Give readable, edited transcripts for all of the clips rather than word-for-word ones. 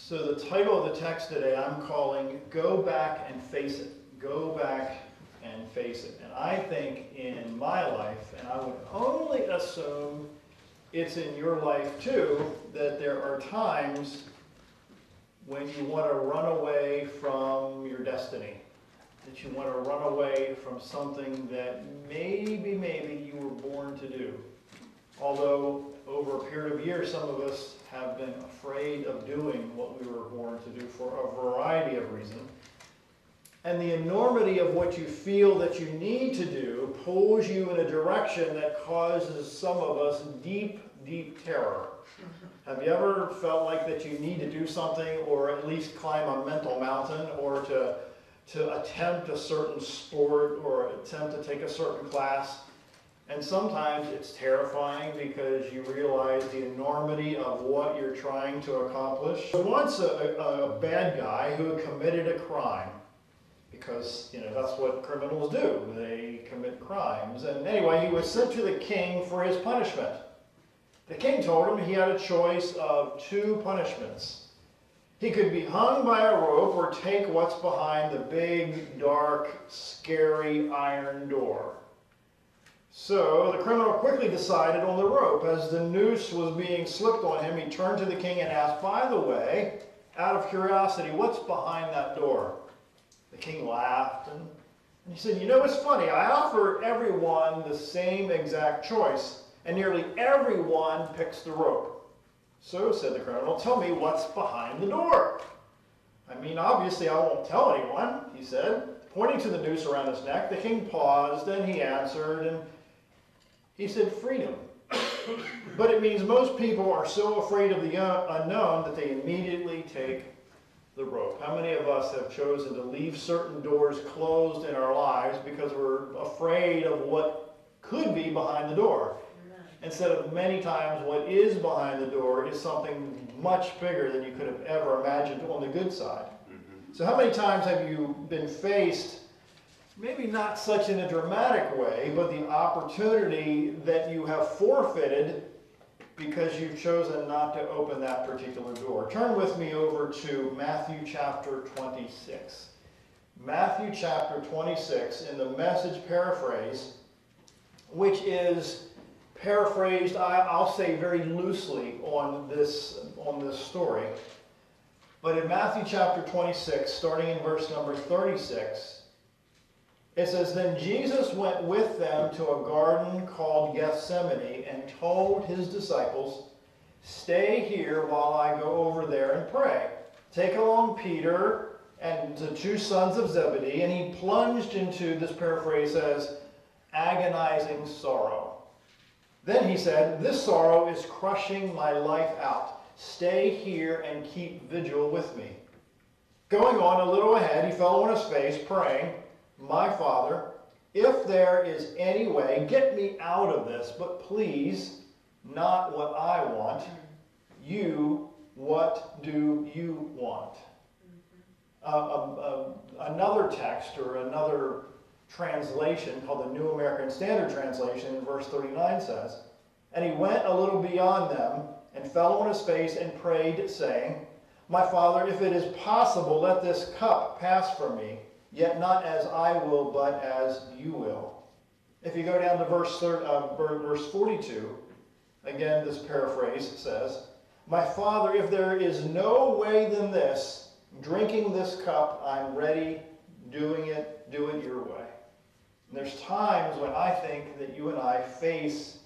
So the title of the text today I'm calling Go Back and Face It. Go back and face it. And I think in my life, and I would only assume it's in your life too, that there are times when you want to run away from your destiny. That you want to run away from something that maybe you were born to do. Although over a period of years, some of us have been afraid of doing what we were born to do for a variety of reasons. And the enormity of what you feel that you need to do pulls you in a direction that causes some of us deep, deep terror. Have you ever felt like that you need to do something, or at least climb a mental mountain, or to attempt a certain sport, or attempt to take a certain class? And sometimes it's terrifying because you realize the enormity of what you're trying to accomplish. There was once a bad guy who had committed a crime, because that's what criminals do. They commit crimes. And anyway, he was sent to the king for his punishment. The king told him he had a choice of two punishments. He could be hung by a rope or take what's behind the big, dark, scary iron door. So the criminal quickly decided on the rope. As the noose was being slipped on him, he turned to the king and asked, "By the way, out of curiosity, what's behind that door?" The king laughed and he said, "It's funny. I offer everyone the same exact choice, and nearly everyone picks the rope. So," said the criminal, "tell me what's behind the door." Obviously I won't tell anyone," he said, pointing to the noose around his neck. The king paused, then he answered, and he said, "Freedom." But it means most people are so afraid of the unknown that they immediately take the rope. How many of us have chosen to leave certain doors closed in our lives because we're afraid of what could be behind the door? Instead of many times what is behind the door is something much bigger than you could have ever imagined on the good side. So how many times have you been faced, maybe not such in a dramatic way, but the opportunity that you have forfeited because you've chosen not to open that particular door? Turn with me over to Matthew chapter 26. Matthew chapter 26 in the Message paraphrase, which is paraphrased, I'll say very loosely on this story. But in Matthew chapter 26, starting in verse number 36, it says, "Then Jesus went with them to a garden called Gethsemane and told his disciples, 'Stay here while I go over there and pray.' Take along Peter and the two sons of Zebedee," and he plunged into, this paraphrase says, "agonizing sorrow. Then he said, 'This sorrow is crushing my life out. Stay here and keep vigil with me.' Going on a little ahead, he fell on his face, praying, 'My Father, if there is any way, get me out of this, but please, not what I want. What do you want?'" Another text or another translation called the New American Standard Translation in verse 39 says, "And he went a little beyond them and fell on his face and prayed, saying, 'My Father, if it is possible, let this cup pass from me, yet not as I will, but as you will.'" If you go down to verse 42, again this paraphrase says, "My Father, if there is no way than this, drinking this cup, I'm ready, do it your way." And there's times when I think that you and I face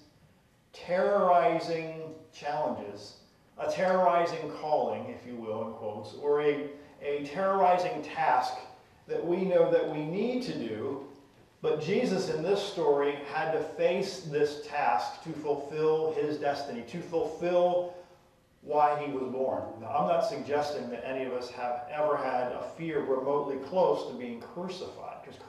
terrorizing challenges, a terrorizing calling, if you will, in quotes, or a terrorizing task that we know that we need to do, but Jesus in this story had to face this task to fulfill his destiny, to fulfill why he was born. Now, I'm not suggesting that any of us have ever had a fear remotely close to being crucified, because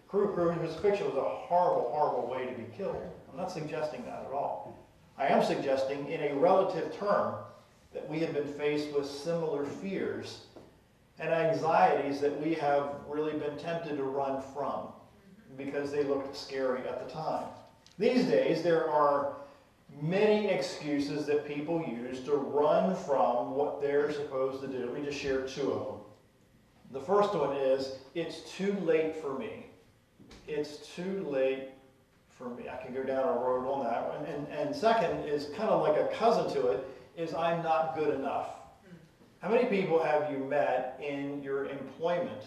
crucifixion was a horrible, horrible way to be killed. I'm not suggesting that at all. I am suggesting in a relative term that we have been faced with similar fears and anxieties that we have really been tempted to run from because they looked scary at the time. These days there are many excuses that people use to run from what they're supposed to do. Let me just share two of them. The first one is, it's too late for me. It's too late for me. I can go down a road on that one. And second is kind of like a cousin to it, is I'm not good enough. How many people have you met in your employment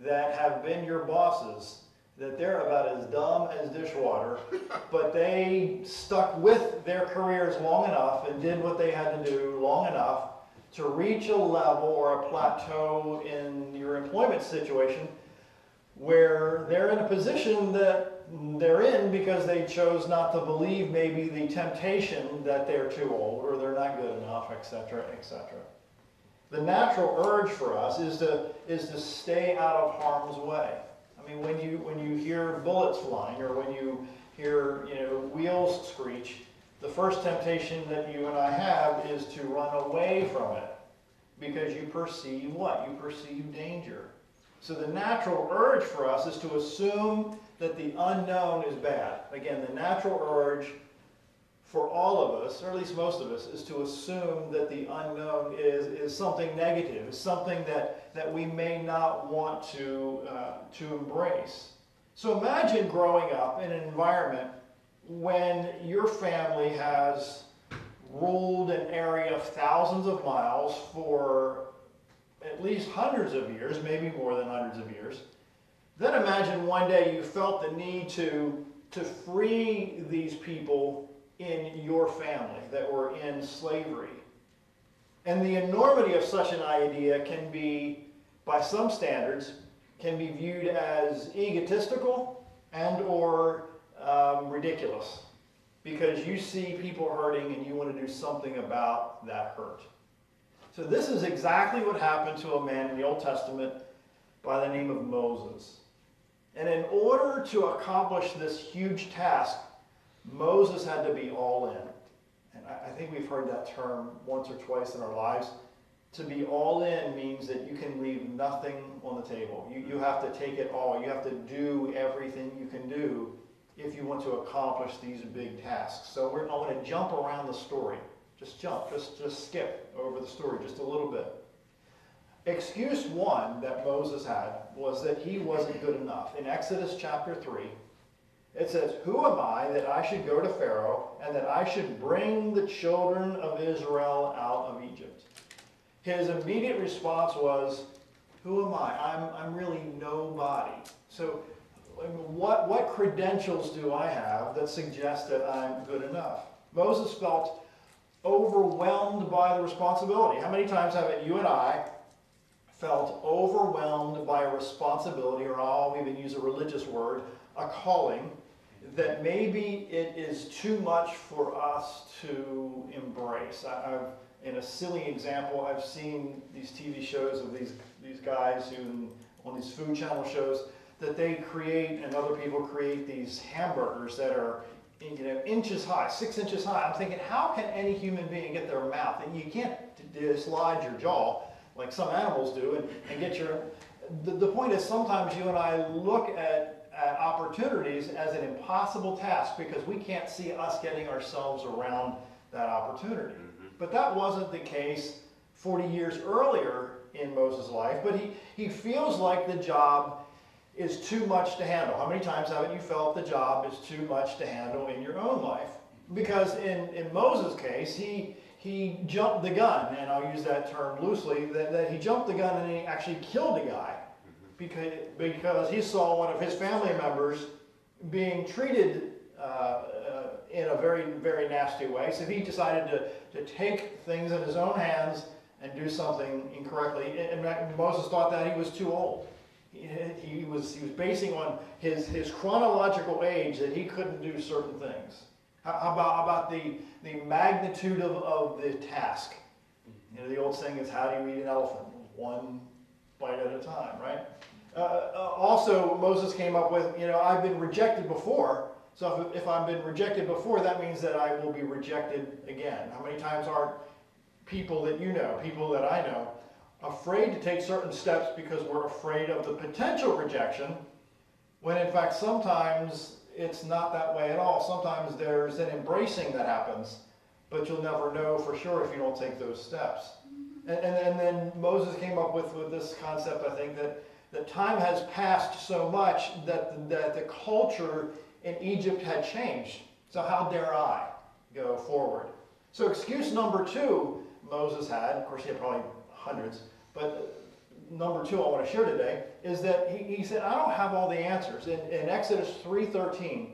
that have been your bosses, that they're about as dumb as dishwater, but they stuck with their careers long enough and did what they had to do long enough to reach a level or a plateau in your employment situation where they're in a position that they're in because they chose not to believe maybe the temptation that they're too old or they're not good enough, etc., etc. The natural urge for us is to stay out of harm's way. I mean, when you hear bullets flying or when you hear wheels screech, the first temptation that you and I have is to run away from it because you perceive what? You perceive danger. So the natural urge for us is to assume that the unknown is bad. Again, the natural urge for all of us, or at least most of us, is to assume that the unknown is something negative, is something that we may not want to embrace. So imagine growing up in an environment when your family has ruled an area of thousands of miles for at least hundreds of years, maybe more than hundreds of years. Then imagine one day you felt the need to free these people in your family that were in slavery. And the enormity of such an idea can be, by some standards, can be viewed as egotistical and or ridiculous, because you see people hurting and you want to do something about that hurt. So this is exactly what happened to a man in the Old Testament by the name of Moses. And in order to accomplish this huge task, Moses had to be all in. And I think we've heard that term once or twice in our lives. To be all in means that you can leave nothing on the table. You have to take it all. You have to do everything you can do if you want to accomplish these big tasks. So I want to jump around the story. Just jump, just skip over the story just a little bit. Excuse one that Moses had was that he wasn't good enough. In Exodus chapter 3, it says, "Who am I that I should go to Pharaoh and that I should bring the children of Israel out of Egypt?" His immediate response was, "Who am I? I'm really nobody. So what credentials do I have that suggest that I'm good enough?" Moses felt overwhelmed by the responsibility. How many times have you and I felt overwhelmed by a responsibility, or I'll even use a religious word, a calling, that maybe it is too much for us to embrace? In a silly example, I've seen these TV shows of these guys who, on these food channel shows, that they create, and other people create, these hamburgers that are inches high, 6 inches high. I'm thinking, how can any human being get their mouth? And you can't dislodge your jaw like some animals do and get your... The point is, sometimes you and I look at opportunities as an impossible task because we can't see us getting ourselves around that opportunity. But that wasn't the case 40 years earlier in Moses' life, but he feels like the job is too much to handle. How many times haven't you felt the job is too much to handle in your own life? Because in Moses' case, he jumped the gun, and I'll use that term loosely, that he jumped the gun and he actually killed a guy because he saw one of his family members being treated in a very, very nasty way. So he decided to take things in his own hands and do something incorrectly. And Moses thought that he was too old. He was basing on his chronological age that he couldn't do certain things. How about the magnitude of the task? The old saying is, how do you eat an elephant? One bite at a time, right? Also, Moses came up with, I've been rejected before, so if I've been rejected before, that means that I will be rejected again. How many times aren't people that you know, people that I know, afraid to take certain steps because we're afraid of the potential rejection, when in fact sometimes it's not that way at all. Sometimes there's an embracing that happens, but you'll never know for sure if you don't take those steps. And then Moses came up with this concept, I think, that time has passed so much that the culture in Egypt had changed. So how dare I go forward? So excuse number 2 Moses had, of course he had probably hundreds, but number 2 I want to share today is that he said, I don't have all the answers. In Exodus 3:13,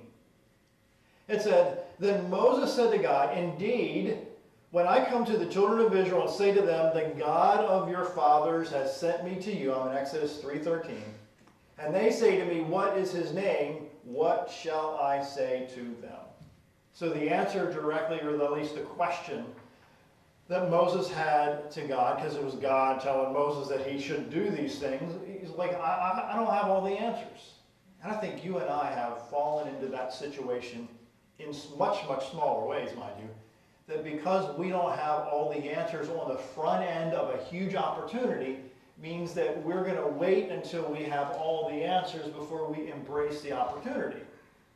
it said, then Moses said to God, indeed, when I come to the children of Israel and say to them, the God of your fathers has sent me to you, I'm in Exodus 3:13, and they say to me, what is his name? What shall I say to them? So the answer directly, or at least the question that Moses had to God, because it was God telling Moses that he should do these things, he's like, I don't have all the answers. And I think you and I have fallen into that situation in much, much smaller ways, mind you, that because we don't have all the answers on the front end of a huge opportunity means that we're going to wait until we have all the answers before we embrace the opportunity.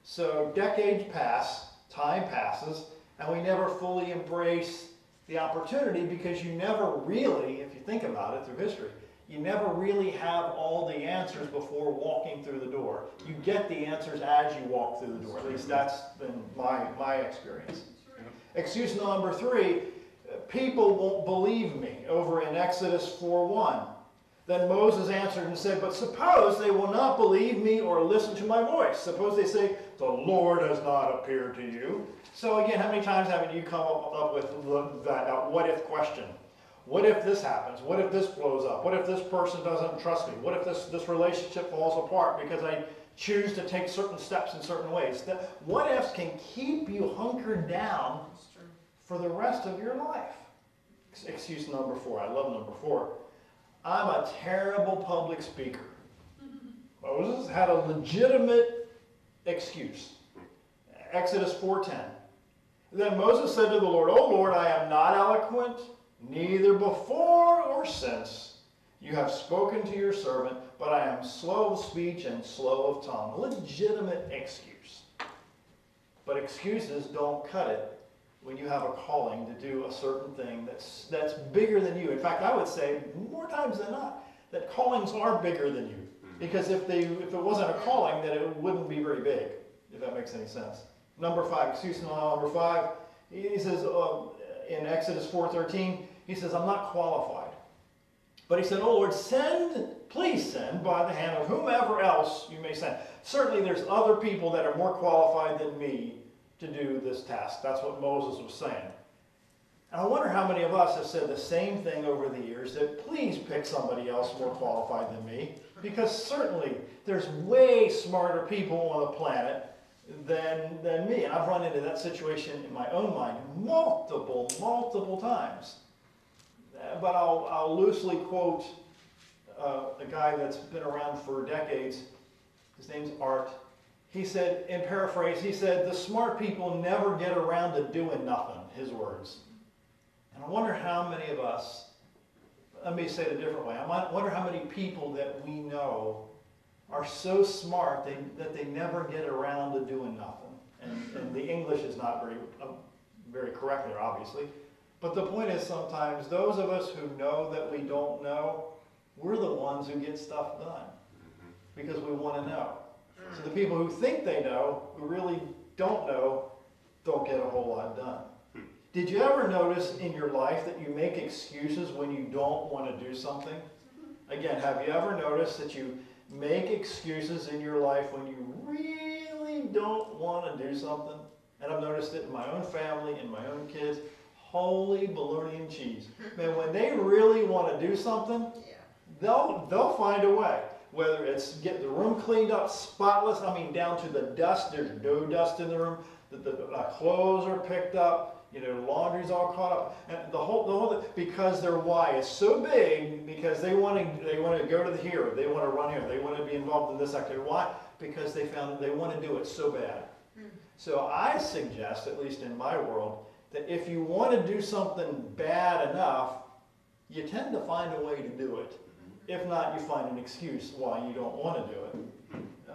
So decades pass, time passes, and we never fully embrace the opportunity because you never really, if you think about it through history, you never really have all the answers before walking through the door. You get the answers as you walk through the door. At least that's been my experience. Excuse number 3, people won't believe me, over in Exodus 4:1. Then Moses answered and said, but suppose they will not believe me or listen to my voice. Suppose they say, the Lord has not appeared to you. So again, how many times haven't you come up with that what if question? What if this happens? What if this blows up? What if this person doesn't trust me? What if this relationship falls apart because I choose to take certain steps in certain ways? What ifs can keep you hunkered down for the rest of your life. Excuse number 4. I love number 4. I'm a terrible public speaker. Moses had a legitimate excuse. Exodus 4:10. Then Moses said to the Lord, O Lord, I am not eloquent, neither before or since. You have spoken to your servant, but I am slow of speech and slow of tongue. Legitimate excuse. But excuses don't cut it when you have a calling to do a certain thing that's bigger than you. In fact, I would say more times than not that callings are bigger than you. Because if it wasn't a calling, then it wouldn't be very big, if that makes any sense. Number 5, excuse me, number 5, he says in Exodus 4:13, he says, I'm not qualified. But he said, oh Lord, please send by the hand of whomever else you may send. Certainly there's other people that are more qualified than me to do this task. That's what Moses was saying. And I wonder how many of us have said the same thing over the years, that please pick somebody else more qualified than me, because certainly there's way smarter people on the planet than me. And I've run into that situation in my own mind multiple times. But I'll loosely quote a guy that's been around for decades. His name's Art. He said, in paraphrase, he said, the smart people never get around to doing nothing, his words. And I wonder how many of us, let me say it a different way, I wonder how many people that we know are so smart that they never get around to doing nothing. And the English is not very correct there, obviously. But the point is sometimes those of us who know that we don't know, we're the ones who get stuff done because we want to know. So the people who think they know, who really don't know, don't get a whole lot done. Did you ever notice in your life that you make excuses when you don't want to do something? Again, have you ever noticed that you make excuses in your life when you really don't want to do something? And I've noticed it in my own family, in my own kids. Holy bologna and cheese. Man, when they really want to do something, they'll find a way. Whether it's get the room cleaned up spotless, I mean down to the dust, there's no dust in the room, the clothes are picked up, laundry's all caught up, and the whole because their why is so big, because they want to go to the hero, they want to run here, they want to be involved in this activity. Why? Because they found that they want to do it so bad. So I suggest, at least in my world, that if you want to do something bad enough, you tend to find a way to do it. If not, you find an excuse why you don't want to do it.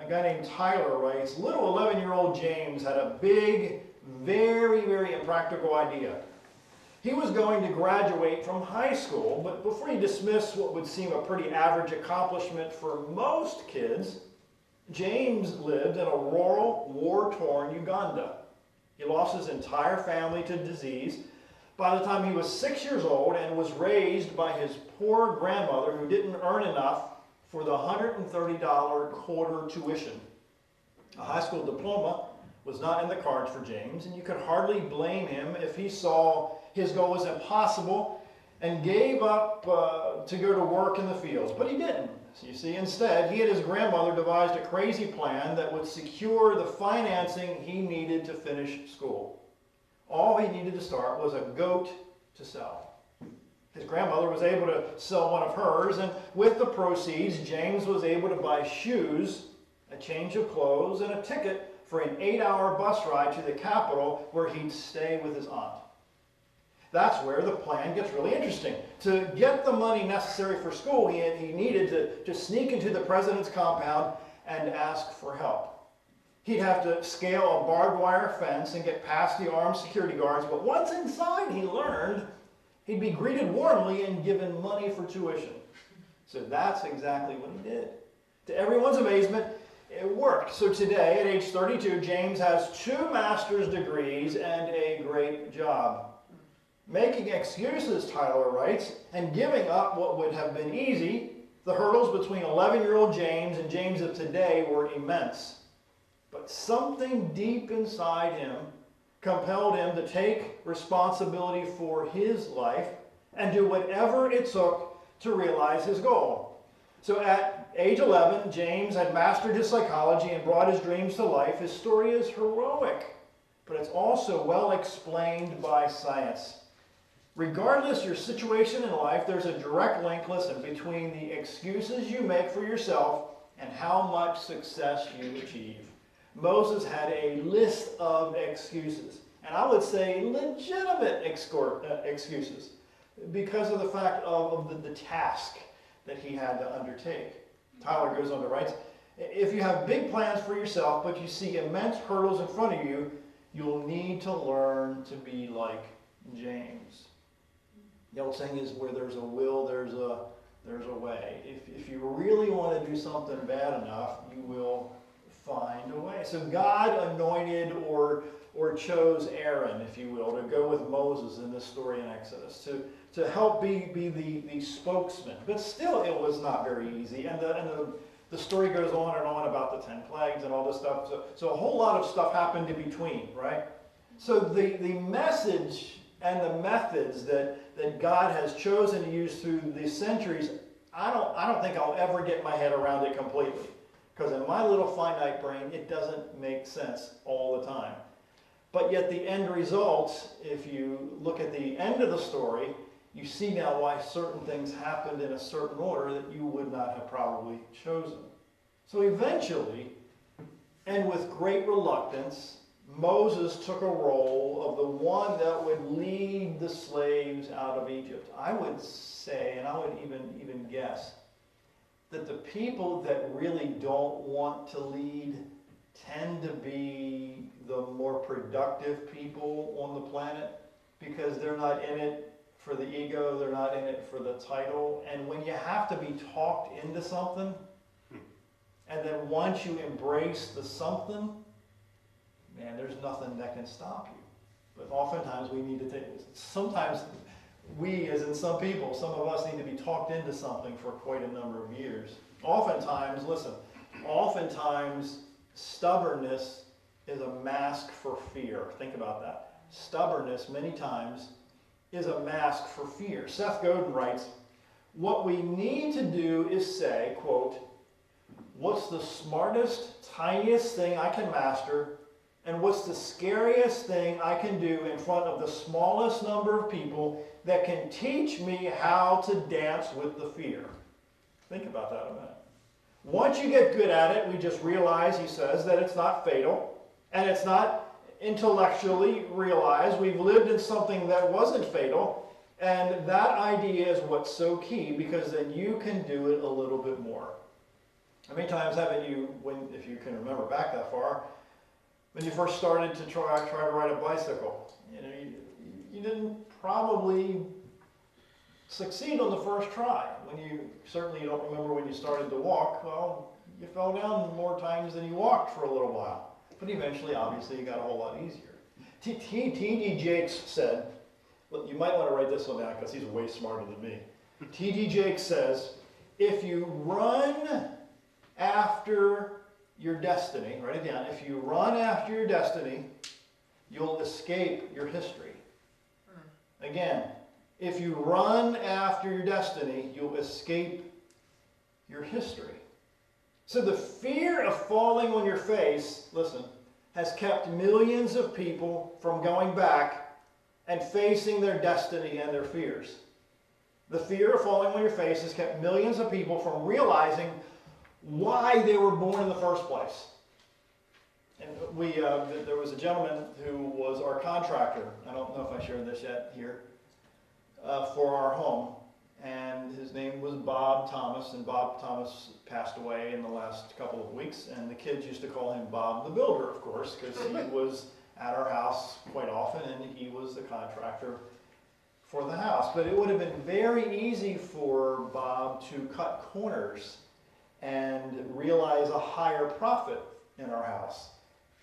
a guy named Tyler writes, little 11-year-old James had a big, very, very impractical idea. He was going to graduate from high school, but before he dismissed what would seem a pretty average accomplishment for most kids, James lived in a rural, war-torn Uganda. He lost his entire family to disease by the time he was 6 years old and was raised by his poor grandmother who didn't earn enough for the $130 quarter tuition. A high school diploma was not in the cards for James, and you could hardly blame him if he saw his goal was impossible and gave up to go to work in the fields. But he didn't. You see, instead, he and his grandmother devised a crazy plan that would secure the financing he needed to finish school. All he needed to start was a goat to sell. His grandmother was able to sell one of hers, and with the proceeds, James was able to buy shoes, a change of clothes, and a ticket for an 8-hour bus ride to the capital where he'd stay with his aunt. That's where the plan gets really interesting. To get the money necessary for school, he needed to sneak into the president's compound and ask for help. He'd have to scale a barbed wire fence and get past the armed security guards, but once inside, he learned he'd be greeted warmly and given money for tuition. So that's exactly what he did. To everyone's amazement, it worked. So today, at age 32, James has 2 master's degrees and a great job. Making excuses, Tyler writes, and giving up what would have been easy, the hurdles between 11-year-old James and James of today were immense. But something deep inside him compelled him to take responsibility for his life and do whatever it took to realize his goal. So at age 11, James had mastered his psychology and brought his dreams to life. His story is heroic, but it's also well explained by science. Regardless your situation in life, there's a direct link, listen, between the excuses you make for yourself and how much success you achieve. Moses had a list of excuses, and I would say legitimate excuses, because of the fact of the task that he had to undertake. Tyler goes on to write, if you have big plans for yourself, but you see immense hurdles in front of you, you'll need to learn to be like James. The old saying is, where there's a will, there's a way. If you really want to do something bad enough, you will find a way. So God anointed or chose Aaron, if you will, to go with Moses in this story in Exodus, to help be the spokesman. But still, it was not very easy. And the story goes on and on about the 10 plagues and all this stuff. So a whole lot of stuff happened in between, right? So the message and the methods that God has chosen to use through the centuries, I don't think I'll ever get my head around it completely. Because in my little finite brain, it doesn't make sense all the time. But yet the end result, if you look at the end of the story, you see now why certain things happened in a certain order that you would not have probably chosen. So eventually, and with great reluctance, Moses took a role of the one that would lead the slaves out of Egypt. I would say, and I would even guess, that the people that really don't want to lead tend to be the more productive people on the planet, because they're not in it for the ego, they're not in it for the title. And when you have to be talked into something, and then once you embrace the something, man, there's nothing that can stop you. But oftentimes we need to sometimes we, as in some people, some of us need to be talked into something for quite a number of years. Oftentimes, listen, stubbornness is a mask for fear. Think about that. Stubbornness, many times, is a mask for fear. Seth Godin writes, what we need to do is say, quote, what's the smartest, tiniest thing I can master, and what's the scariest thing I can do in front of the smallest number of people that can teach me how to dance with the fear? Think about that a minute. Once you get good at it, we just realize, he says, that it's not fatal, and it's not intellectually realized. We've lived in something that wasn't fatal, and that idea is what's so key, because then you can do it a little bit more. How many times haven't you, if you can remember back that far, when you first started to try to ride a bicycle, you didn't probably succeed on the first try. Certainly you don't remember when you started to walk. Well, you fell down more times than you walked for a little while. But eventually, obviously, you got a whole lot easier. T.D. Jakes said, well, you might want to write this one down because he's way smarter than me. T.D. Jakes says, if you run after your destiny, write it down, if you run after your destiny, you'll escape your history. Again, if you run after your destiny, you'll escape your history. So the fear of falling on your face, listen, has kept millions of people from going back and facing their destiny and their fears. The fear of falling on your face has kept millions of people from realizing why they were born in the first place. And there was a gentleman who was our contractor. I don't know if I shared this yet here. For our home, and his name was Bob Thomas, and Bob Thomas passed away in the last couple of weeks, and the kids used to call him Bob the Builder, of course, because he was at our house quite often, and he was the contractor for the house. But it would have been very easy for Bob to cut corners and realize a higher profit in our house.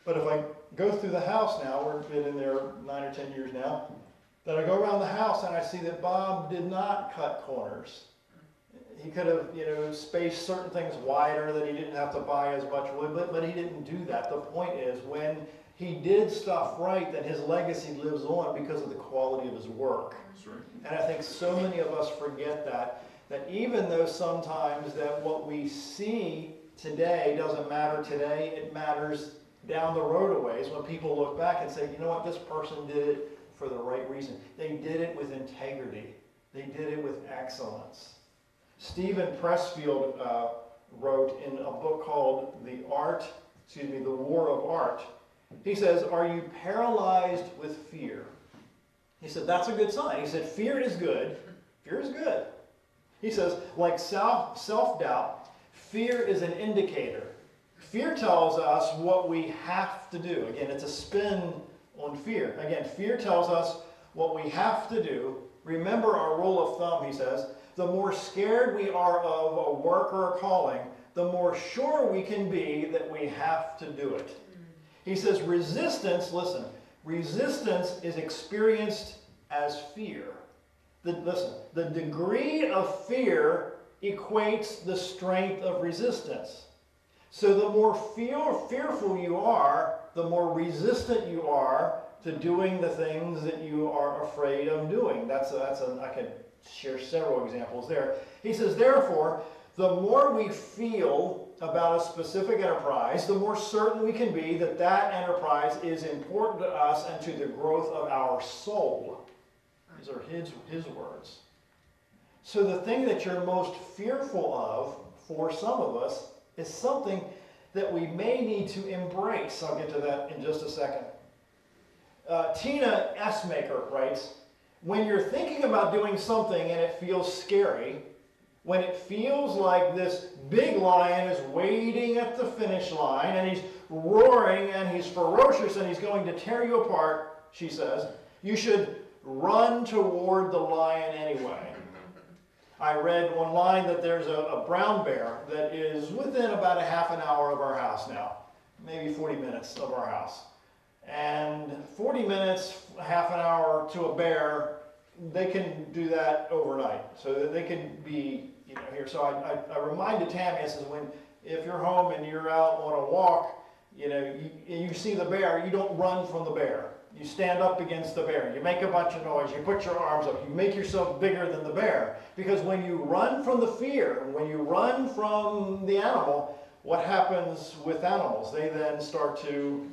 But if I go through the house now, we've been in there 9 or 10 years now, then I go around the house and I see that Bob did not cut corners. He could have, spaced certain things wider, that he didn't have to buy as much wood, but he didn't do that. The point is, when he did stuff right, then his legacy lives on because of the quality of his work. That's right. And I think so many of us forget that even though sometimes that what we see today doesn't matter today, it matters down the road a ways when people look back and say, you know what, this person did it for the right reason. They did it with integrity. They did it with excellence. Stephen Pressfield wrote in a book called The War of Art. He says, are you paralyzed with fear? He said, that's a good sign. He said, fear is good. Fear is good. He says, like self-doubt, fear is an indicator. Fear tells us what we have to do. Again, it's a spin on fear. Again, fear tells us what we have to do. Remember our rule of thumb, he says, the more scared we are of a work or a calling, the more sure we can be that we have to do it. He says resistance, listen, resistance is experienced as fear. The degree of fear equates the strength of resistance. So the more fearful you are, the more resistant you are to doing the things that you are afraid of doing. I could share several examples there. He says, therefore, the more we feel about a specific enterprise, the more certain we can be that that enterprise is important to us and to the growth of our soul. These are his words. So the thing that you're most fearful of, for some of us, is something that we may need to embrace. I'll get to that in just a second. Tina Essmaker writes, when you're thinking about doing something and it feels scary, when it feels like this big lion is waiting at the finish line and he's roaring and he's ferocious and he's going to tear you apart, she says, you should run toward the lion anyway. I read online that there's a brown bear that is within about a half an hour of our house now, maybe 40 minutes of our house. And 40 minutes, half an hour to a bear, they can do that overnight. So that they can be here. So I reminded Tammy, I says, if you're home and you're out on a walk, you see the bear, you don't run from the bear. You stand up against the bear. You make a bunch of noise. You put your arms up. You make yourself bigger than the bear. Because when you run from the fear, when you run from the animal, what happens with animals? They then start to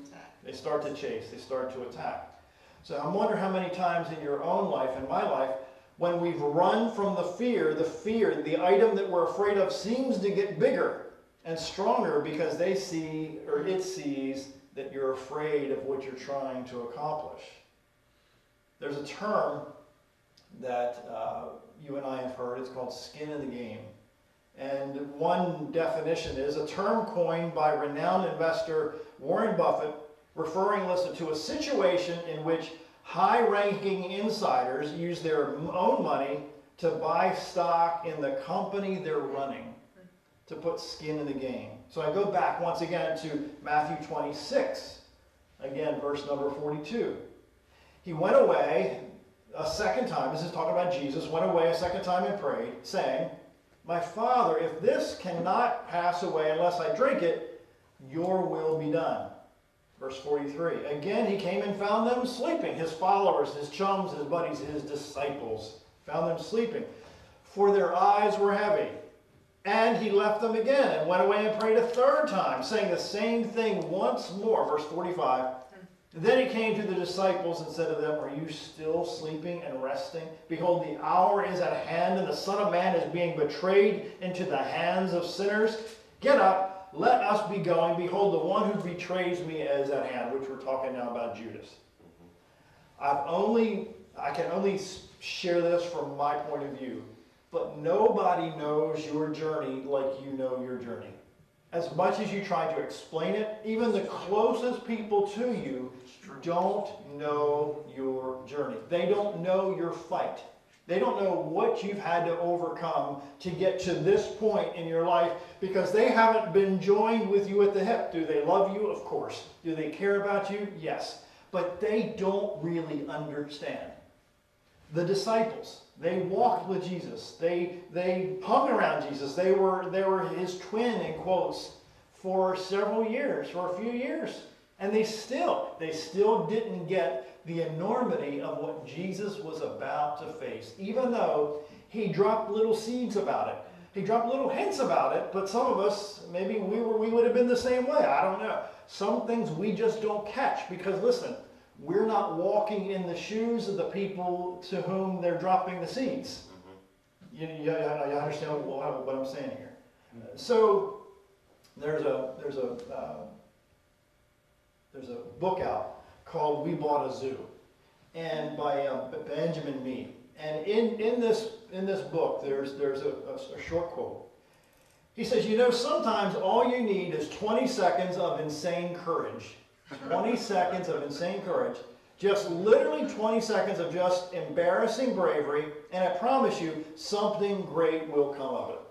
chase. They start to attack. So I wonder how many times in your own life, in my life, when we've run from the fear, the item that we're afraid of seems to get bigger and stronger because it sees that you're afraid of what you're trying to accomplish. There's a term that you and I have heard. It's called skin in the game. And one definition is a term coined by renowned investor Warren Buffett, referring, listen, to a situation in which high-ranking insiders use their own money to buy stock in the company they're running, to put skin in the game. So I go back once again to Matthew 26, again, verse number 42. He went away a second time, this is talking about Jesus, went away a second time and prayed, saying, "My Father, if this cannot pass away unless I drink it, your will be done." Verse 43. Again, he came and found them sleeping. His followers, his chums, his buddies, his disciples, found them sleeping, for their eyes were heavy. And he left them again and went away and prayed a third time, saying the same thing once more. Verse 45. Then he came to the disciples and said to them, "Are you still sleeping and resting? Behold, the hour is at hand, and the Son of Man is being betrayed into the hands of sinners. Get up, let us be going. Behold, the one who betrays me is at hand," which we're talking now about Judas. I can only share this from my point of view, but nobody knows your journey like you know your journey. As much as you try to explain it, even the closest people to you don't know your journey. They don't know your fight. They don't know what you've had to overcome to get to this point in your life, because they haven't been joined with you at the hip. Do they love you? Of course. Do they care about you? Yes. But they don't really understand. The disciples, they walked with Jesus. They hung around Jesus. They were his twin, in quotes, for several years, for a few years. And they still didn't get the enormity of what Jesus was about to face, even though he dropped little seeds about it. He dropped little hints about it, but some of us, maybe we would have been the same way. I don't know. Some things we just don't catch because, listen, we're not walking in the shoes of the people to whom they're dropping the seeds. You understand what I'm saying here? So there's a book out called "We Bought a Zoo," and by Benjamin Mee. And in this book, there's a short quote. He says, sometimes all you need is 20 seconds of insane courage. 20 seconds of insane courage. Just literally 20 seconds of just embarrassing bravery, and I promise you, something great will come of it.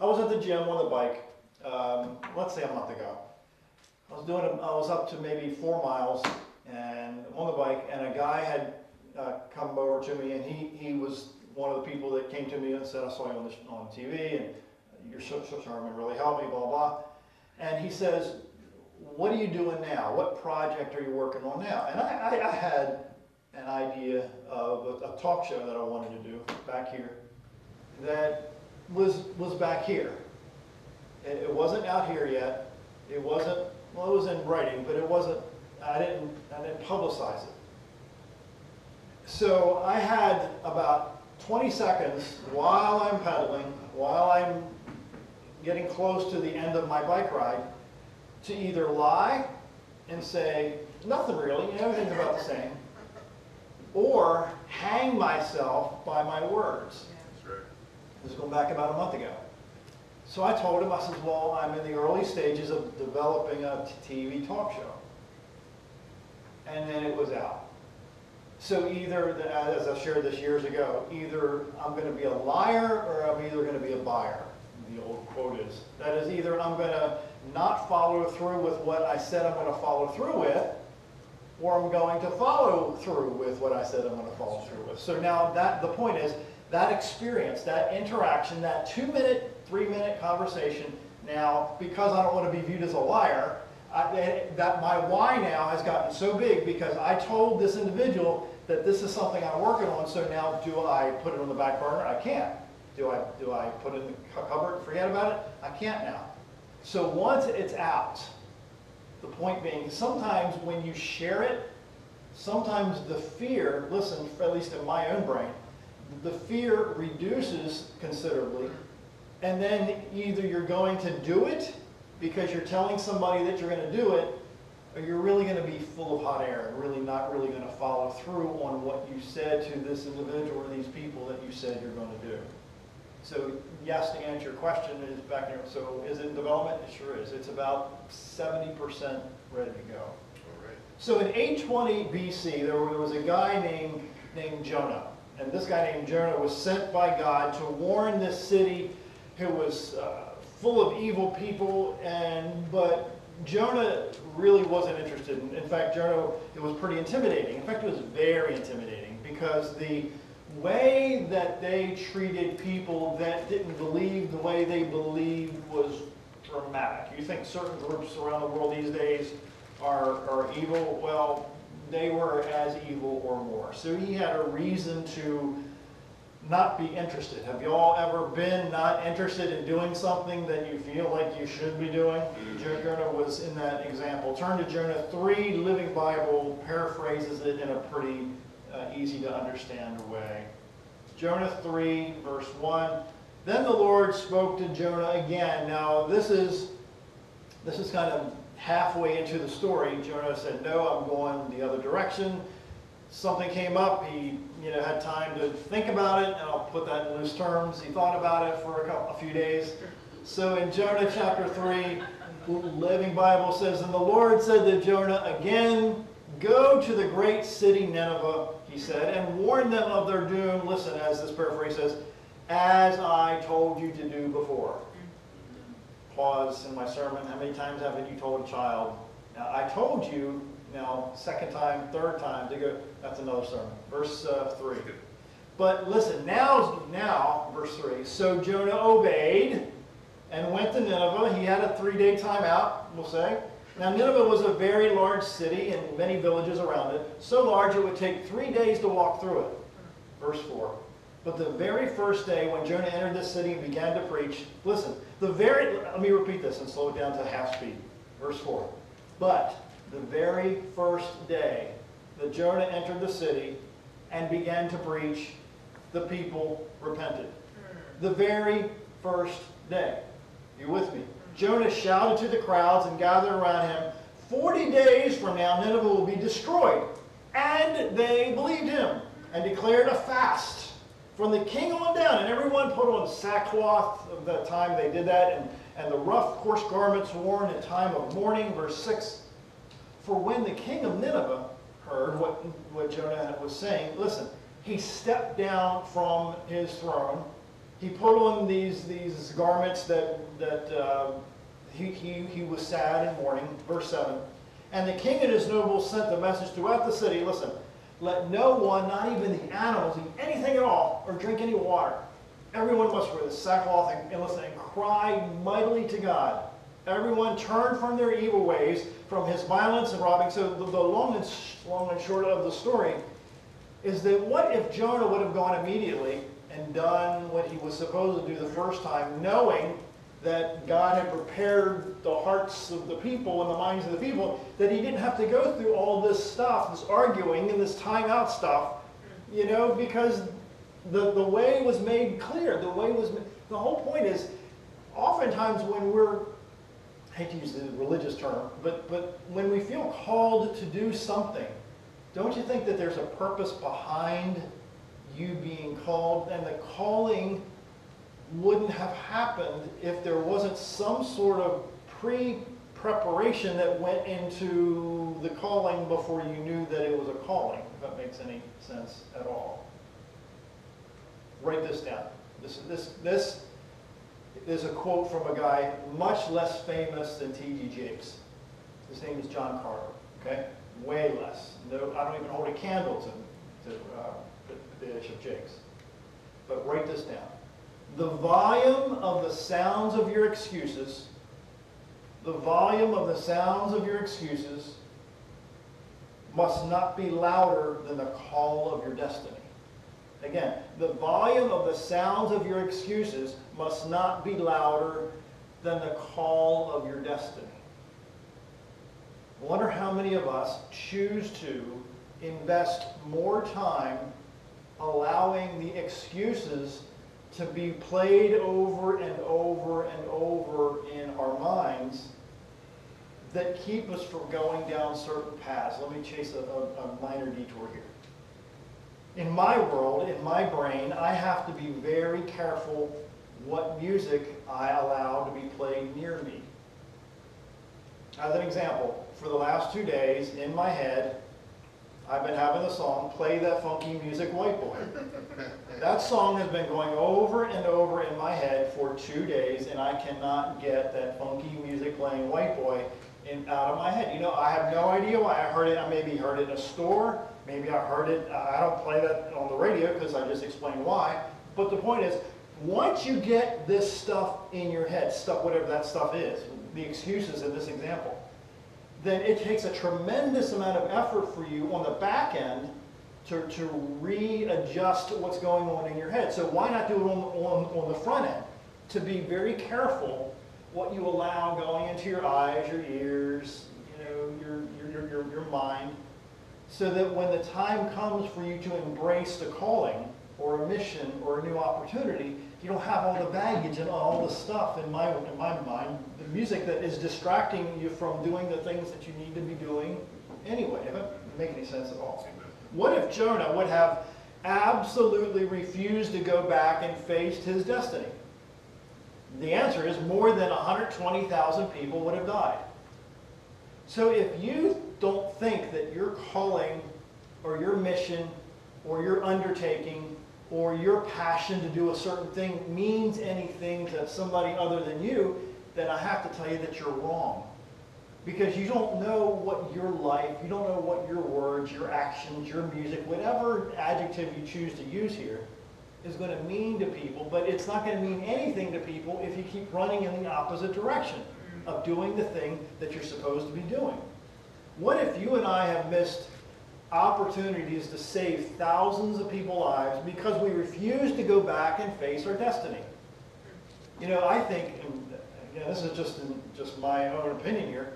I was at the gym on the bike, let's say a month ago. I was up to maybe 4 miles and on the bike, and a guy had come over to me, and he was one of the people that came to me and said, "I saw you on TV, and you're so charming, really helped me, blah, blah." And he says, "What are you doing now? What project are you working on now?" And I had an idea of a talk show that I wanted to do back here that was back here. It wasn't out here yet. It wasn't, well, it was in writing, but it wasn't, I didn't publicize it. So I had about 20 seconds while I'm pedaling, while I'm getting close to the end of my bike ride, to either lie and say, "Nothing really, everything's about the same," or hang myself by my words. That's right. This is going back about a month ago. So I told him, I said, "Well, I'm in the early stages of developing a TV talk show." And then it was out. So either, as I shared this years ago, either I'm going to be a liar or I'm either going to be a buyer. The old quote is. That is, either I'm going to not follow through with what I said I'm going to follow through with, or I'm going to follow through with what I said I'm going to follow through with. So now the point is, that experience, that interaction, that 2-minute, 3-minute conversation, now, because I don't want to be viewed as a liar, that my why now has gotten so big because I told this individual that this is something I'm working on, so now do I put it on the back burner? I can't. Do I put it in the cupboard and forget about it? I can't now. So once it's out, the point being, sometimes when you share it, sometimes the fear, listen, at least in my own brain, the fear reduces considerably, and then either you're going to do it because you're telling somebody that you're going to do it, or you're really going to be full of hot air and really not really going to follow through on what you said to this individual or these people that you said you're going to do. So yes, to answer your question, is back here. So is it in development? It sure is. It's about 70% ready to go. All right. So in 820 BC, there was a guy named Jonah. And this guy named Jonah was sent by God to warn this city who was full of evil people, but Jonah really wasn't interested. In fact, Jonah, it was pretty intimidating. In fact, it was very intimidating because the way that they treated people that didn't believe the way they believed was dramatic. You think certain groups around the world these days are evil? Well, they were as evil or more. So he had a reason to not be interested. Have you all ever been not interested in doing something that you feel like you should be doing? Jonah was in that example. Turn to Jonah 3, Living Bible paraphrases it in a pretty easy to understand way. Jonah 3, verse 1. Then the Lord spoke to Jonah again. Now this is kind of halfway into the story. Jonah said, no, I'm going the other direction. Something came up. He had time to think about it, and I'll put that in loose terms. He thought about it for a few days. So in Jonah chapter 3, Living Bible says, and the Lord said to Jonah again, go to the great city Nineveh, he said, and warn them of their doom. Listen, as this paraphrase says, as I told you to do before. Pause in my sermon. How many times haven't you told a child, now I told you, now second time, third time, to go, that's another sermon. Verse 3. But listen, now, verse 3, so Jonah obeyed and went to Nineveh. He had a 3-day time out, we'll say. Now Nineveh was a very large city and many villages around it, so large it would take 3 days to walk through it. Verse 4. But the very first day when Jonah entered the city and began to preach, listen, let me repeat this and slow it down to half speed. Verse 4. But the very first day that Jonah entered the city and began to preach, the people repented. The very first day. You with me? Jonah shouted to the crowds and gathered around him, 40 days from now Nineveh will be destroyed. And they believed him and declared a fast from the king on down. And everyone put on sackcloth of that time. They did that. And the rough, coarse garments worn in time of mourning. Verse 6. For when the king of Nineveh heard what Jonah was saying, listen, he stepped down from his throne. He put on these garments that he was sad and mourning. Verse 7. And the king and his nobles sent the message throughout the city, listen, let no one, not even the animals, eat anything at all or drink any water. Everyone must wear the sackcloth and listen and cry mightily to God. Everyone turn from their evil ways, from his violence and robbing. So the long and short of the story is that what if Jonah would have gone immediately and done what he was supposed to do the first time, knowing that God had prepared the hearts of the people and the minds of the people, that he didn't have to go through all this stuff, this arguing and this timeout stuff, because the way was made clear. The whole point is, oftentimes when I hate to use the religious term, but when we feel called to do something, don't you think that there's a purpose behind you being called? And the calling wouldn't have happened if there wasn't some sort of pre-preparation that went into the calling before you knew that it was a calling, if that makes any sense at all. Write this down. This is a quote from a guy much less famous than T.D. Jakes. His name is John Carver, okay? Way less. No, I don't even hold a candle to Bishop Jakes. But write this down. The volume of the sounds of your excuses, must not be louder than the call of your destiny. Again, the volume of the sounds of your excuses must not be louder than the call of your destiny. I wonder how many of us choose to invest more time allowing the excuses to be played over and over and over in our minds that keep us from going down certain paths. Let me chase a minor detour here. In my world, in my brain, I have to be very careful what music I allow to be played near me. As an example, for the last 2 days, in my head, I've been having the song, Play That Funky Music, White Boy. That song has been going over and over in my head for 2 days, and I cannot get that funky music playing White Boy out of my head. You know, I have no idea why. I heard it, I maybe heard it in a store, maybe I heard it, I don't play that on the radio because I just explained why. But the point is, once you get this stuff in your head, stuff, whatever that stuff is, the excuses in this example, then it takes a tremendous amount of effort for you on the back end to readjust what's going on in your head. So why not do it on the front end? To be very careful what you allow going into your eyes, your ears, you know, your mind, so that when the time comes for you to embrace the calling or a mission or a new opportunity, you don't have all the baggage and all the stuff in my mind, the music that is distracting you from doing the things that you need to be doing anyway. If it doesn't make any sense at all. What if Jonah would have absolutely refused to go back and face his destiny? The answer is more than 120,000 people would have died. So if you don't think that your calling or your mission or your undertaking or your passion to do a certain thing means anything to somebody other than you, then I have to tell you that you're wrong. Because you don't know what your life, you don't know what your words, your actions, your music, whatever adjective you choose to use here, is going to mean to people, but it's not going to mean anything to people if you keep running in the opposite direction of doing the thing that you're supposed to be doing. What if you and I have missed opportunities to save thousands of people's lives because we refuse to go back and face our destiny? You know, I think, and again, this is just my own opinion here,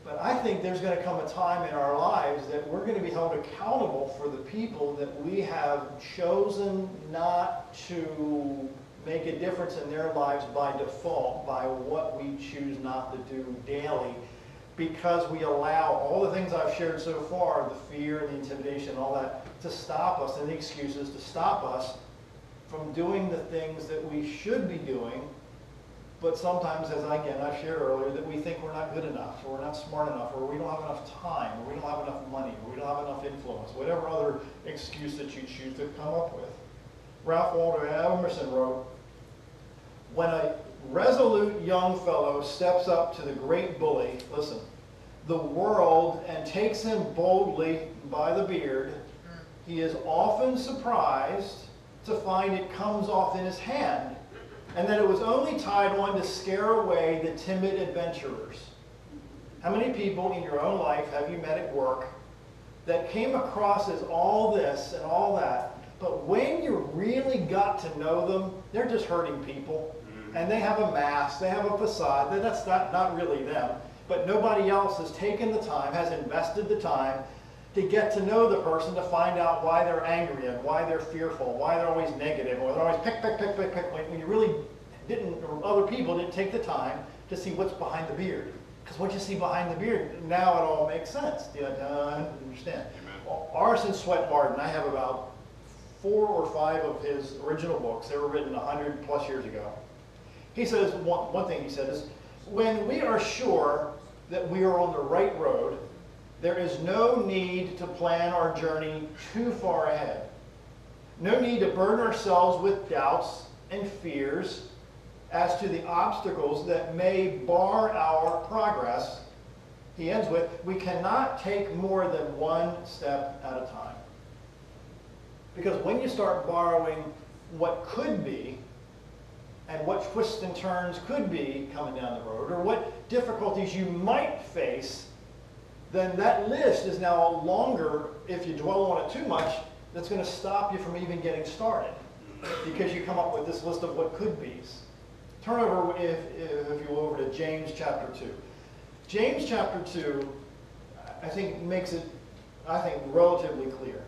but I think there's going to come a time in our lives that we're going to be held accountable for the people that we have chosen not to make a difference in their lives by default, by what we choose not to do daily, because we allow all the things I've shared so far, the fear, the intimidation, all that, to stop us, and the excuses to stop us from doing the things that we should be doing. But sometimes, as I've shared earlier, that we think we're not good enough, or we're not smart enough, or we don't have enough time, or we don't have enough money, or we don't have enough influence, whatever other excuse that you choose to come up with. Ralph Waldo Emerson wrote, "When a resolute young fellow steps up to the great bully, listen, the world, and takes him boldly by the beard, he is often surprised to find it comes off in his hand, and that it was only tied on to scare away the timid adventurers." How many people in your own life have you met at work that came across as all this and all that, but when you really got to know them, they're just hurting people, and they have a mask, they have a facade, that's not really them, but nobody else has taken the time, has invested the time to get to know the person, to find out why they're angry and why they're fearful, why they're always negative, or they're always pick, when you really didn't, or other people didn't take the time to see what's behind the beard. Because once you see behind the beard, now it all makes sense. Do you understand? Well, Arson Sweat Martin, I have about 4 or 5 of his original books. They were written 100 plus years ago. He says, one thing he said is, when we are sure that we are on the right road, there is no need to plan our journey too far ahead. No need to burden ourselves with doubts and fears as to the obstacles that may bar our progress. He ends with, we cannot take more than one step at a time. Because when you start borrowing what could be, and what twists and turns could be coming down the road, or what difficulties you might face, then that list is now longer. If you dwell on it too much, that's going to stop you from even getting started, because you come up with this list of what could be's. Turn over, if you will, over to James chapter 2. James chapter 2, I think, makes it, relatively clear.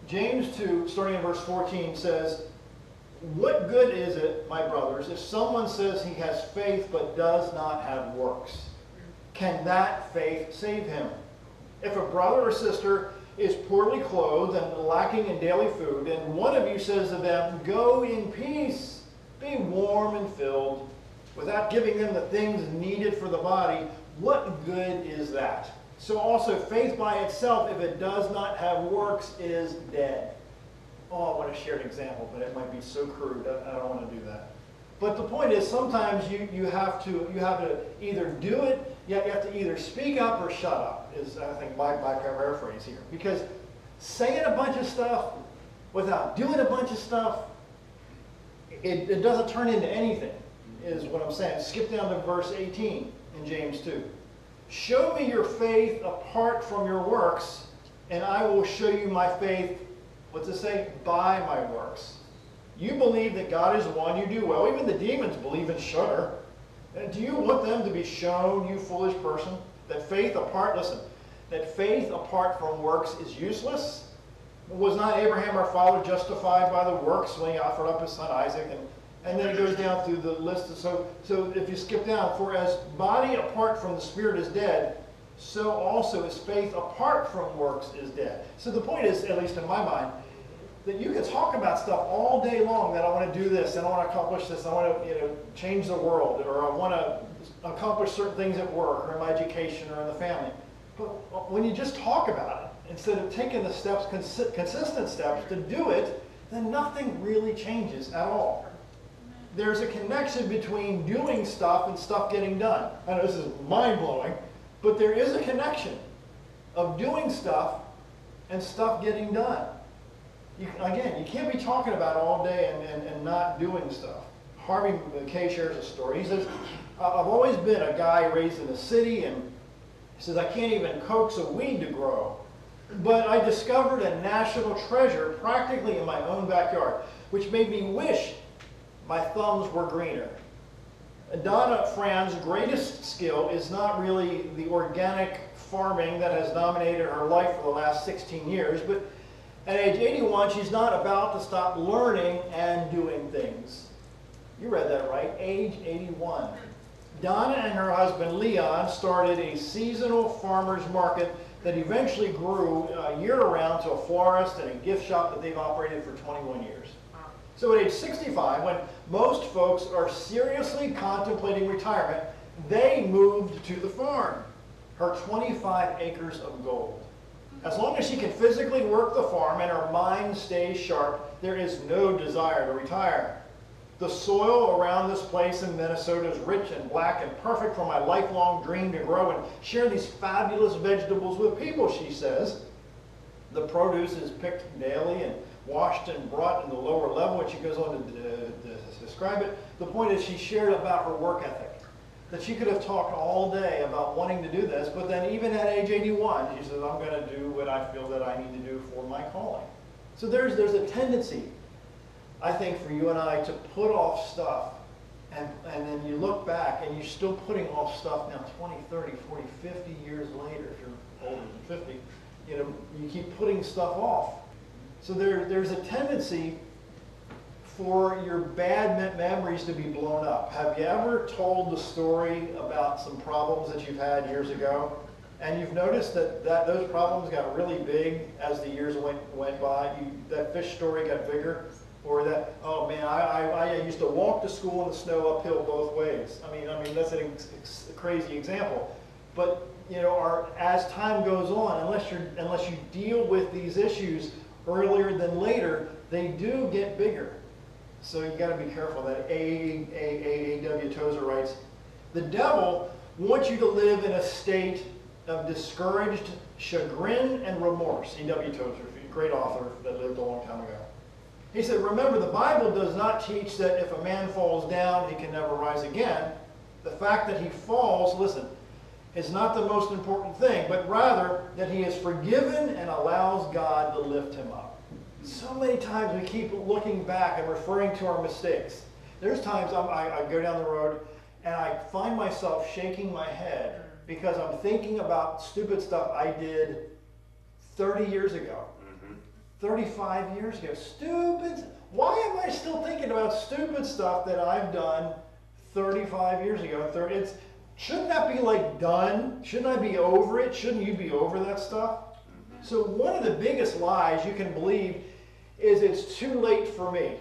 James 2, starting in verse 14, says, "What good is it, my brothers, if someone says he has faith but does not have works? Can that faith save him? If a brother or sister is poorly clothed and lacking in daily food, and one of you says to them, go in peace, be warm and filled, without giving them the things needed for the body, what good is that? So also faith by itself, if it does not have works, is dead. Oh, I want to share an example, but it might be so crude. I don't want to do that. But the point is, sometimes you have to either do it, you have to either speak up or shut up, is I think my paraphrase here. Because saying a bunch of stuff without doing a bunch of stuff, it doesn't turn into anything, is what I'm saying. Skip down to verse 18 in James 2. Show me your faith apart from your works, and I will show you my faith, what's it say? By my works. You believe that God is one, you do well. Even the demons believe and shudder. And do you want them to be shown, you foolish person, that faith apart, listen, that faith apart from works is useless? Was not Abraham our father justified by the works when he offered up his son Isaac? And then it goes down through the list. So if you skip down, for as body apart from the spirit is dead, so also is faith apart from works is dead. So the point is, at least in my mind, that you can talk about stuff all day long, that I want to do this, and I want to accomplish this, I want to change the world, or I want to accomplish certain things at work, or in my education, or in the family. But when you just talk about it, instead of taking the steps, consistent steps to do it, then nothing really changes at all. There's a connection between doing stuff and stuff getting done. I know this is mind-blowing, but there is a connection of doing stuff and stuff getting done. Again, you can't be talking about it all day and not doing stuff. Harvey Kay shares a story. He says, I've always been a guy raised in the city, and he says, I can't even coax a weed to grow. But I discovered a national treasure practically in my own backyard, which made me wish my thumbs were greener. Donna Fran's greatest skill is not really the organic farming that has dominated her life for the last 16 years, but at age 81, she's not about to stop learning and doing things. You read that right, age 81. Donna and her husband Leon started a seasonal farmer's market that eventually grew year-round to a florist and a gift shop that they've operated for 21 years. So at age 65, when most folks are seriously contemplating retirement, they moved to the farm, her 25 acres of gold. As long as she can physically work the farm and her mind stays sharp, there is no desire to retire. The soil around this place in Minnesota is rich and black and perfect for my lifelong dream to grow and share these fabulous vegetables with people, she says. The produce is picked daily and washed and brought in the lower level, and she goes on to describe it. The point is, she shared about her work ethic, that she could have talked all day about wanting to do this, but then even at age 81, she says, I'm going to do what I feel that I need to do for my calling. So there's a tendency, I think, for you and I to put off stuff, and then you look back and you're still putting off stuff now 20, 30, 40, 50 years later, if you're older than 50, you keep putting stuff off. So there's a tendency for your bad memories to be blown up. Have you ever told the story about some problems that you've had years ago, and you've noticed that those problems got really big as the years went by? That fish story got bigger, or that, oh man, I used to walk to school in the snow uphill both ways. I mean that's a crazy example, but as time goes on, unless you deal with these issues earlier than later, they do get bigger. So you got to be careful. That A.W. Tozer writes, the devil wants you to live in a state of discouraged chagrin and remorse. A.W. Tozer, a great author that lived a long time ago. He said, remember, the Bible does not teach that if a man falls down, he can never rise again. The fact that he falls, listen, is not the most important thing, but rather that he is forgiven and allows God to lift him up. So many times we keep looking back and referring to our mistakes. There's times I go down the road and I find myself shaking my head because I'm thinking about stupid stuff I did 30 years ago, 35 years ago. Stupid. Why am I still thinking about stupid stuff that I've done 35 years ago? Shouldn't that be like done? Shouldn't I be over it? Shouldn't you be over that stuff? So one of the biggest lies you can believe is it's too late for me.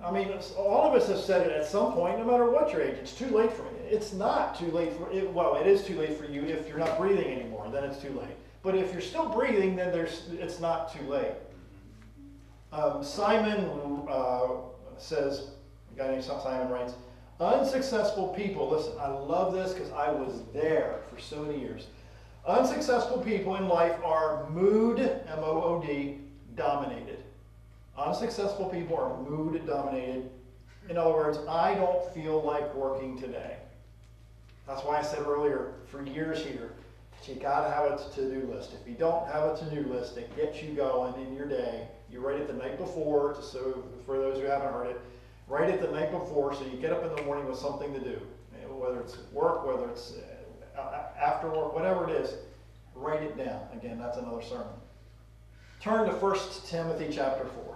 I mean, all of us have said it at some point, no matter what your age, it's too late for me. It's not too late for it. Well, it is too late for you if you're not breathing anymore, then it's too late. But if you're still breathing, then it's not too late. Simon says, a guy named Simon writes, unsuccessful people, listen, I love this because I was there for so many years. Unsuccessful people in life are mood, M-O-O-D, dominated. Unsuccessful people are mood dominated. In other words, I don't feel like working today. That's why I said earlier, for years here, that you got to have a to-do list. If you don't have a to-do list that gets you going in your day, you write it the night before, so for those who haven't heard it, write it the night before so you get up in the morning with something to do. Whether it's work, whether it's after work, whatever it is, write it down. Again, that's another sermon. Turn to 1 Timothy chapter 4.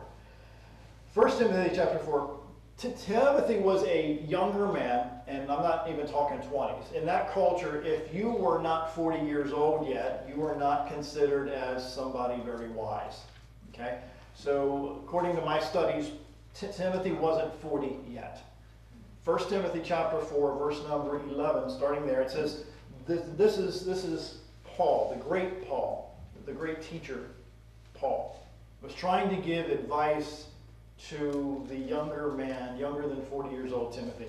1 Timothy chapter 4. Timothy was a younger man, and I'm not even talking 20s. In that culture, if you were not 40 years old yet, you were not considered as somebody very wise. Okay? So according to my studies, Timothy wasn't 40 yet. 1 Timothy chapter 4, verse number 11, starting there, it says, this is Paul, the great teacher, Paul, was trying to give advice to the younger man, younger than 40 years old, Timothy.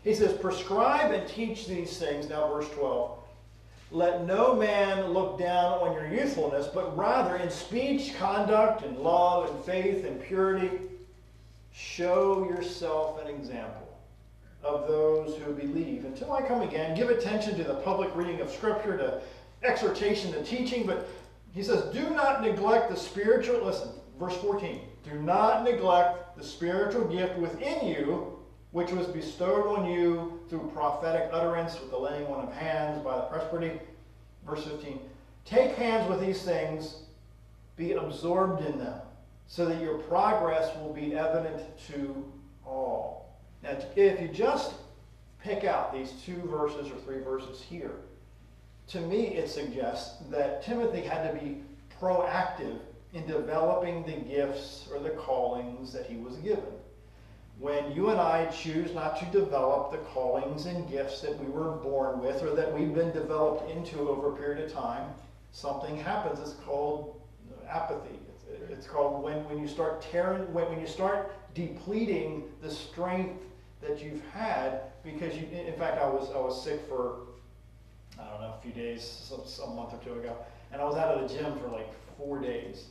He says, prescribe and teach these things, now verse 12. Let no man look down on your youthfulness, but rather in speech, conduct, and love, and faith, and purity, show yourself an example of those who believe. Until I come again, give attention to the public reading of Scripture, to exhortation, to teaching, but he says, do not neglect the spiritual, listen, verse 14, do not neglect the spiritual gift within you, which was bestowed on you through prophetic utterance with the laying on of hands by the presbytery. Verse 15, take hands with these things, be absorbed in them, so that your progress will be evident to all. Now, if you just pick out these 2 verses or 3 verses here, to me it suggests that Timothy had to be proactive in developing the gifts or the callings that he was given. When you and I choose not to develop the callings and gifts that we were born with or that we've been developed into over a period of time, something happens. It's called apathy. It's called when you start when you start depleting the strength that you've had because you. In fact, I was sick for I don't know a few days, a month or 2 ago, and I was out of the gym for like 4 days,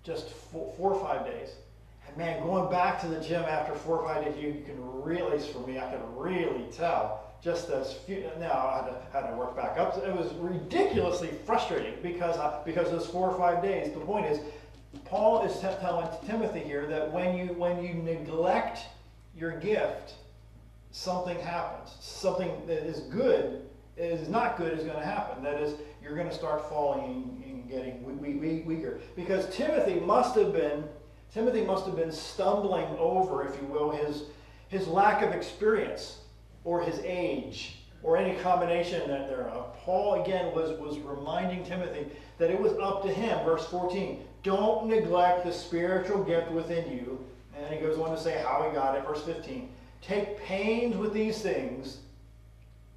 just 4 or 5 days. And man, going back to the gym after 4 or 5 days, you can really, at least for me, I could really tell just those few. Now I had to work back up. It was ridiculously frustrating because those 4 or 5 days. The point is, Paul is telling Timothy here that when you neglect your gift, something happens. Something that is good is not good is going to happen. That is, you're going to start falling and getting weaker. Because Timothy must have been stumbling over, if you will, his lack of experience or his age or any combination thereof. Paul again was reminding Timothy that it was up to him. Verse 14, don't neglect the spiritual gift within you. And he goes on to say how he got it. Verse 15, take pains with these things,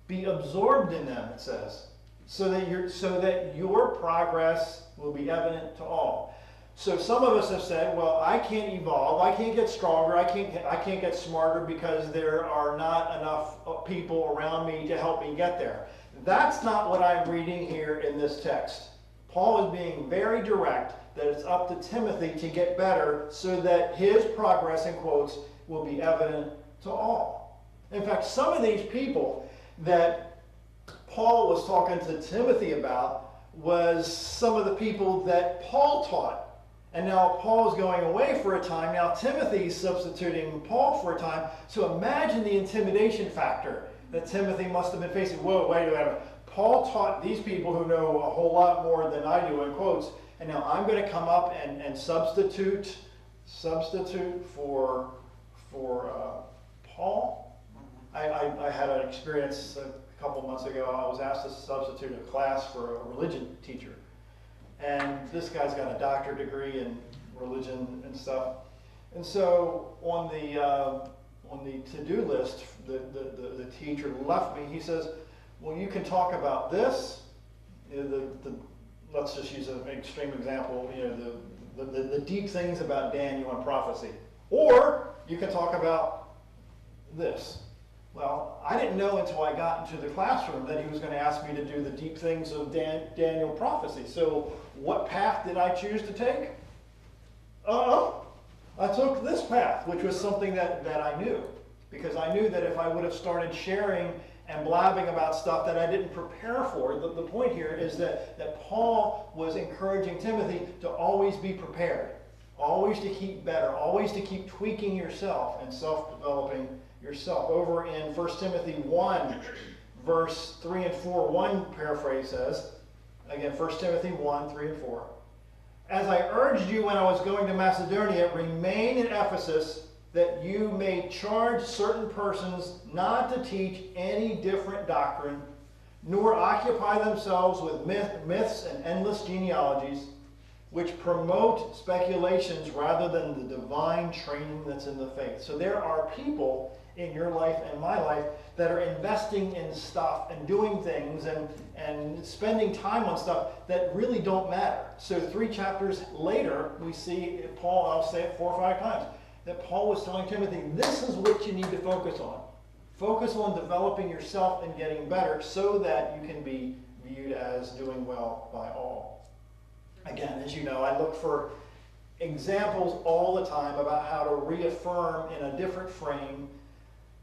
be absorbed in them, it says, so that your progress will be evident to all. So some of us have said, well, I can't evolve, I can't get stronger, I can't get smarter because there are not enough people around me to help me get there. That's not what I'm reading here in this text. Paul is being very direct that it's up to Timothy to get better so that his progress, in quotes, will be evident to all. In fact, some of these people that Paul was talking to Timothy about was some of the people that Paul taught. And now Paul's going away for a time. Now Timothy's substituting Paul for a time. So imagine the intimidation factor that Timothy must have been facing. Whoa, wait a minute. Paul taught these people who know a whole lot more than I do, in quotes. And now I'm going to come up and substitute for Paul. I had an experience a couple months ago. I was asked to substitute a class for a religion teacher. And this guy's got a doctorate degree in religion and stuff. And so on the to-do list, the teacher left me. He says, well, you can talk about this. Let's just use an extreme example. The deep things about Daniel and prophecy. Or you can talk about this. Well, I didn't know until I got into the classroom that he was going to ask me to do the deep things of Daniel prophecy. So what path did I choose to take? I took this path, which was something that I knew. Because I knew that if I would have started sharing and blabbing about stuff that I didn't prepare for, the point here is that Paul was encouraging Timothy to always be prepared. Always to keep better. Always to keep tweaking yourself and self-developing yourself. Over in 1 Timothy 1, verse 3 and 4, one paraphrase says, again, 1 Timothy 1, 3 and 4, as I urged you when I was going to Macedonia, remain in Ephesus, that you may charge certain persons not to teach any different doctrine, nor occupy themselves with myths and endless genealogies, which promote speculations rather than the divine training that's in the faith. So there are people in your life and my life that are investing in stuff and doing things and spending time on stuff that really don't matter. So 3 chapters later, we see Paul, I'll say it 4 or 5 times, that Paul was telling Timothy, this is what you need to focus on. Focus on developing yourself and getting better so that you can be viewed as doing well by all. Again, as you know, I look for examples all the time about how to reaffirm in a different frame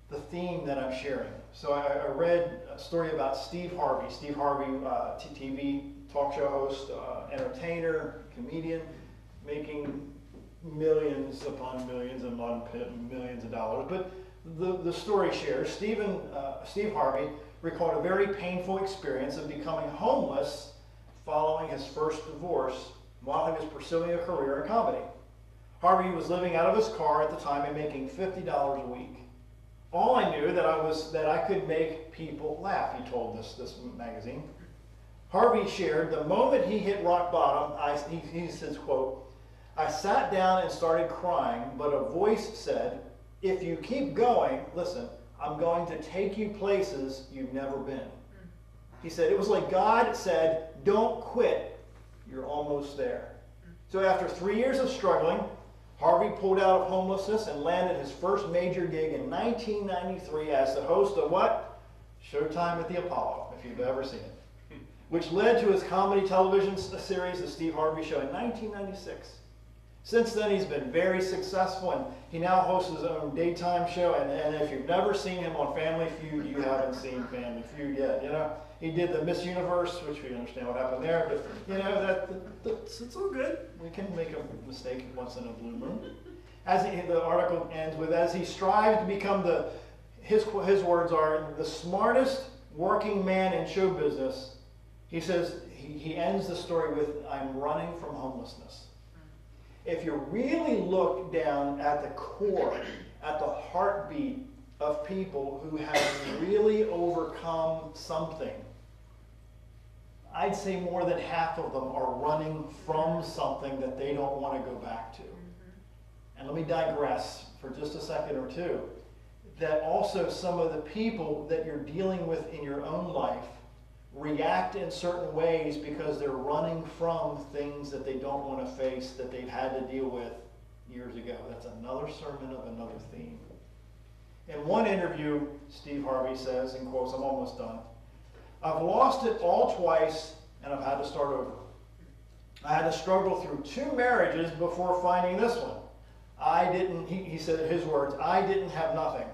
the theme that I'm sharing. So I read a story about Steve Harvey. Steve Harvey, TV talk show host, entertainer, comedian, making millions upon millions and millions of dollars. But the story shares, Steve Harvey recalled a very painful experience of becoming homeless following his first divorce while he was pursuing a career in comedy. Harvey was living out of his car at the time and making $50 a week. All I knew that I could make people laugh, he told this magazine. Harvey shared, the moment he hit rock bottom, he says, quote, I sat down and started crying, but a voice said, if you keep going, listen, I'm going to take you places you've never been. He said, it was like God said, don't quit, you're almost there. So after 3 years of struggling, Harvey pulled out of homelessness and landed his first major gig in 1993 as the host of what? Showtime at the Apollo, if you've ever seen it. Which led to his comedy television series, The Steve Harvey Show, in 1996. Since then, he's been very successful, and he now hosts his own daytime show. And if you've never seen him on Family Feud, you haven't seen Family Feud yet. You know, he did the Miss Universe, which we understand what happened there. But you know it's all good. We can make a mistake once in a blue moon. The article ends with, as he strived to become his words are, the smartest working man in show business. He says he ends the story with, I'm running from homelessness. If you really look down at the core, at the heartbeat of people who have really overcome something, I'd say more than half of them are running from something that they don't want to go back to. And let me digress for just a second or two, that also some of the people that you're dealing with in your own life react in certain ways because they're running from things that they don't want to face, that they've had to deal with years ago. That's another sermon of another theme. In one interview, Steve Harvey says, in quotes, I'm almost done, I've lost it all twice and I've had to start over. I had to struggle through 2 marriages before finding this one. He said his words, I didn't have nothing.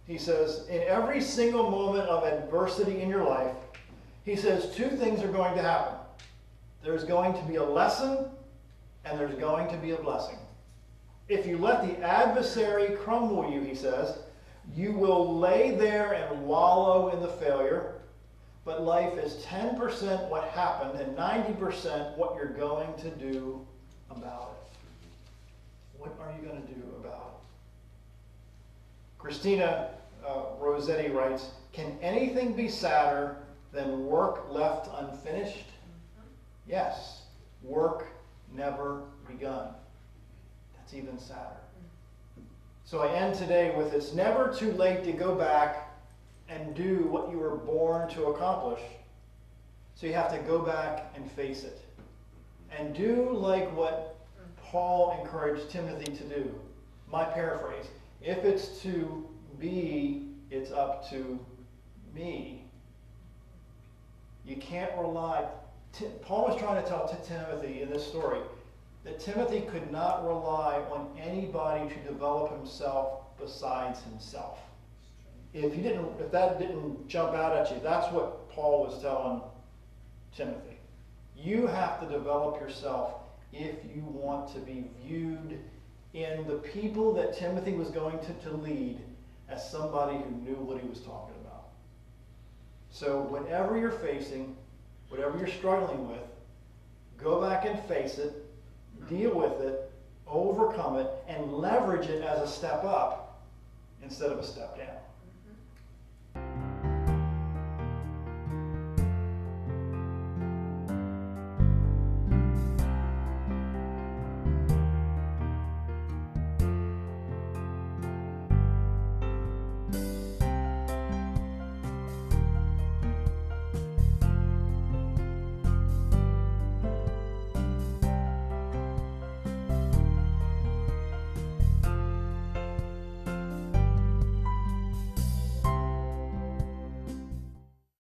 He says, in every single moment of adversity in your life, he says 2 things are going to happen. There's going to be a lesson and there's going to be a blessing. If you let the adversary crumble you, he says, you will lay there and wallow in the failure, but life is 10% what happened and 90% what you're going to do about it. What are you going to do about it? Christina Rossetti writes, can anything be sadder than work left unfinished? Yes. work never begun. That's even sadder. So I end today with, it's never too late to go back and do what you were born to accomplish. So you have to go back and face it. And do like what Paul encouraged Timothy to do. My paraphrase, if it's to be, it's up to me. You can't rely. Paul was trying to tell Timothy in this story that Timothy could not rely on anybody to develop himself besides himself. If that didn't jump out at you, that's what Paul was telling Timothy. You have to develop yourself if you want to be viewed in the people that Timothy was going to lead as somebody who knew what he was talking about. So whatever you're facing, whatever you're struggling with, go back and face it, deal with it, overcome it, and leverage it as a step up instead of a step down.